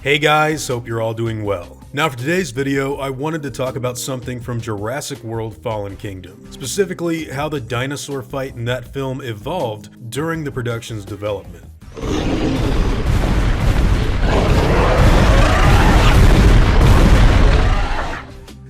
Hey guys, hope you're all doing well. Now for today's video, I wanted to talk about something from Jurassic World Fallen Kingdom, specifically how the dinosaur fight in that film evolved during the production's development.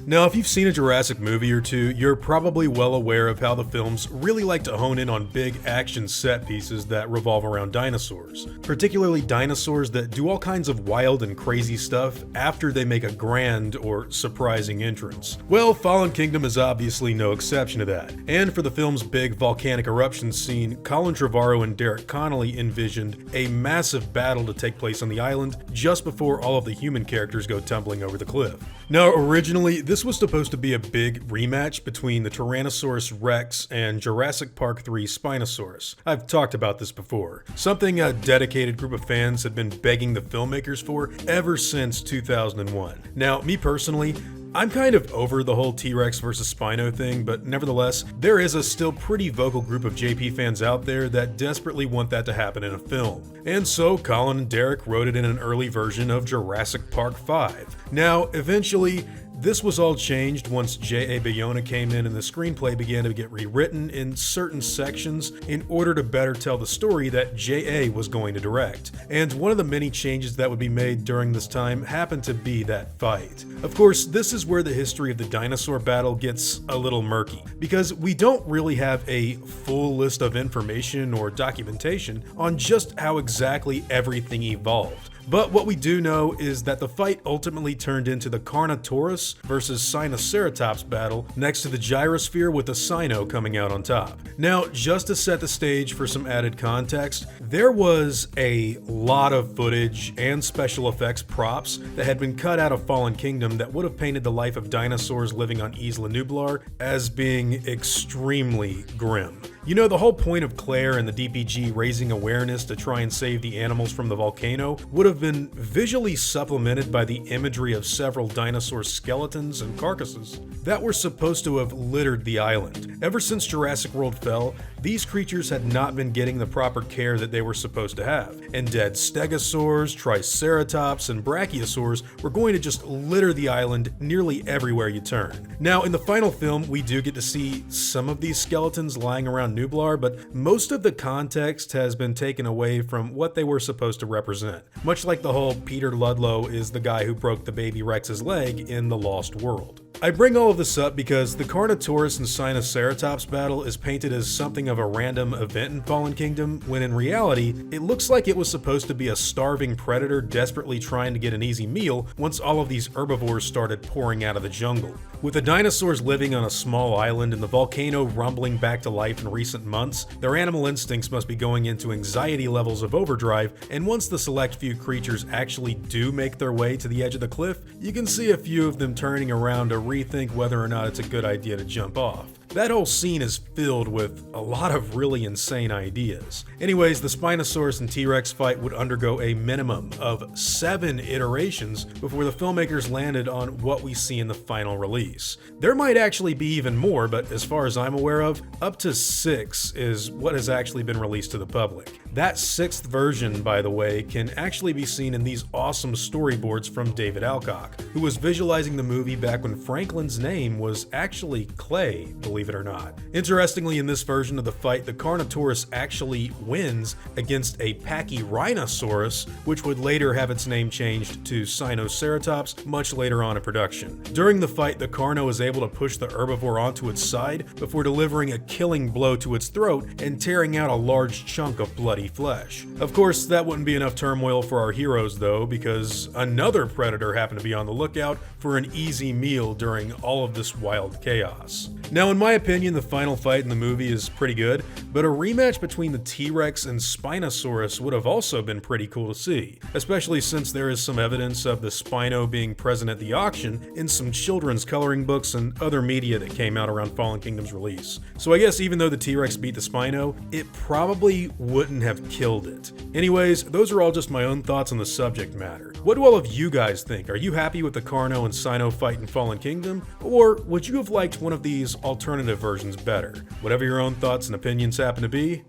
Now, if you've seen a Jurassic movie or two, you're probably well aware of how the films really like to hone in on big action set pieces that revolve around dinosaurs, particularly dinosaurs that do all kinds of wild and crazy stuff after they make a grand or surprising entrance. Well, Fallen Kingdom is obviously no exception to that, and for the film's big volcanic eruption scene, Colin Trevorrow and Derek Connolly envisioned a massive battle to take place on the island just before all of the human characters go tumbling over the cliff. Now, originally, this was supposed to be a big rematch between the Tyrannosaurus Rex and Jurassic Park 3 Spinosaurus. I've talked about this before. Something a dedicated group of fans had been begging the filmmakers for ever since 2001. Now, me personally, I'm kind of over the whole T-Rex versus Spino thing, but nevertheless, there is a still pretty vocal group of JP fans out there that desperately want that to happen in a film. And so Colin and Derek wrote it in an early version of Jurassic Park 5. Now, eventually, this was all changed once J.A. Bayona came in and the screenplay began to get rewritten in certain sections in order to better tell the story that J.A. was going to direct. And one of the many changes that would be made during this time happened to be that fight. Of course, this is where the history of the dinosaur battle gets a little murky, because we don't really have a full list of information or documentation on just how exactly everything evolved. But what we do know is that the fight ultimately turned into the Carnotaurus versus Sinoceratops battle next to the gyrosphere with the Sino coming out on top. Now, just to set the stage for some added context, there was a lot of footage and special effects props that had been cut out of Fallen Kingdom that would have painted the life of dinosaurs living on Isla Nublar as being extremely grim. You know, the whole point of Claire and the DPG raising awareness to try and save the animals from the volcano would have been visually supplemented by the imagery of several dinosaur skeletons and carcasses that were supposed to have littered the island. Ever since Jurassic World fell, these creatures had not been getting the proper care that they were supposed to have, and dead stegosaurs, triceratops, and brachiosaurs were going to just litter the island nearly everywhere you turn. Now, in the final film, we do get to see some of these skeletons lying around Nublar, but most of the context has been taken away from what they were supposed to represent. Much like the whole Peter Ludlow is the guy who broke the baby Rex's leg in The Lost World. I bring all of this up because the Carnotaurus and Sinoceratops battle is painted as something of a random event in Fallen Kingdom, when in reality, it looks like it was supposed to be a starving predator desperately trying to get an easy meal once all of these herbivores started pouring out of the jungle. With the dinosaurs living on a small island and the volcano rumbling back to life in recent months, their animal instincts must be going into anxiety levels of overdrive, and once the select few creatures actually do make their way to the edge of the cliff, you can see a few of them turning around to rethink whether or not it's a good idea to jump off. That whole scene is filled with a lot of really insane ideas. Anyways, the Spinosaurus and T-Rex fight would undergo a minimum of 7 iterations before the filmmakers landed on what we see in the final release. There might actually be even more, but as far as I'm aware of, up to 6 is what has actually been released to the public. That 6th version, by the way, can actually be seen in these awesome storyboards from David Alcock, who was visualizing the movie back when Franklin's name was actually Clay, believe it or not. Interestingly, in this version of the fight, the Carnotaurus actually wins against a Pachyrhinosaurus, which would later have its name changed to Sinoceratops much later on in production. During the fight, the Carno is able to push the herbivore onto its side before delivering a killing blow to its throat and tearing out a large chunk of bloody flesh. Of course, that wouldn't be enough turmoil for our heroes though, because another predator happened to be on the lookout for an easy meal during all of this wild chaos. Now, in my opinion, the final fight in the movie is pretty good, but a rematch between the T-Rex and Spinosaurus would have also been pretty cool to see, especially since there is some evidence of the Spino being present at the auction in some children's coloring books and other media that came out around Fallen Kingdom's release. So I guess even though the T-Rex beat the Spino, it probably wouldn't have killed it. Anyways, those are all just my own thoughts on the subject matter. What do all of you guys think? Are you happy with the Carno and Sino fight in Fallen Kingdom? Or would you have liked one of these alternative versions better? Whatever your own thoughts and opinions happen to be,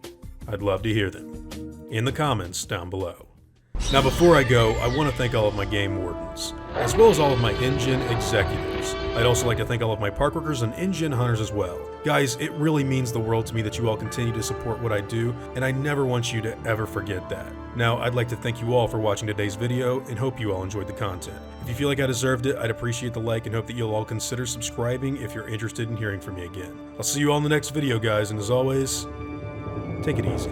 I'd love to hear them in the comments down below. Now before I go, I want to thank all of my game wardens, as well as all of my InGen executives. I'd also like to thank all of my park workers and InGen hunters as well. Guys, it really means the world to me that you all continue to support what I do, and I never want you to ever forget that. Now, I'd like to thank you all for watching today's video, and hope you all enjoyed the content. If you feel like I deserved it, I'd appreciate the like and hope that you'll all consider subscribing if you're interested in hearing from me again. I'll see you all in the next video, guys, and as always, take it easy.